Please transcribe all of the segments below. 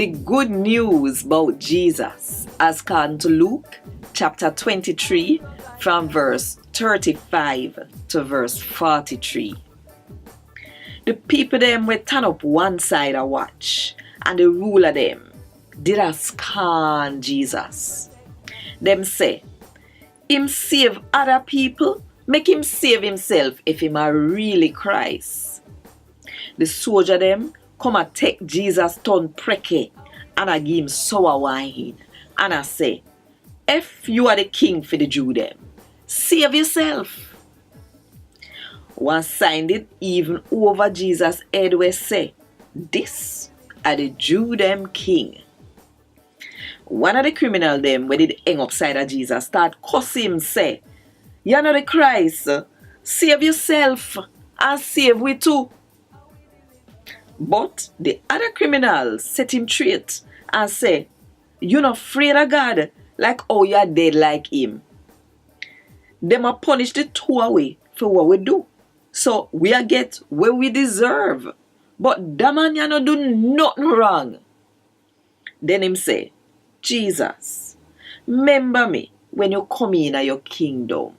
The good news about Jesus as according to Luke chapter 23 from verse 35 to verse 43. The people them were turn up one side a watch, and the ruler them did a scorn Jesus. Them say, him save other people, make him save himself if him are really Christ. The soldier them come and take Jesus turn pricky and I give him sour wine and I say, if you are the king for the Jew them, save yourself. One signed it even over Jesus' head where say, this are the Jew them king. One of the criminal them where did hang upside of Jesus start cussing him say, you're not the Christ, save yourself and save we too. But the other criminals set him straight and say, you're not afraid of God like how you're dead like him. Them a punish the two away for what we do. So we a get what we deserve. But that man you not do nothing wrong. Then him say, Jesus, remember me when you come in your kingdom.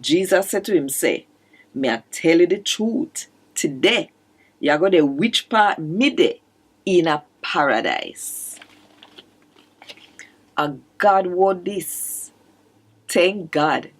Jesus said to him, say, may I tell you the truth, today you are going to which part midday in a paradise. A Gad Wod Dis. Thank God.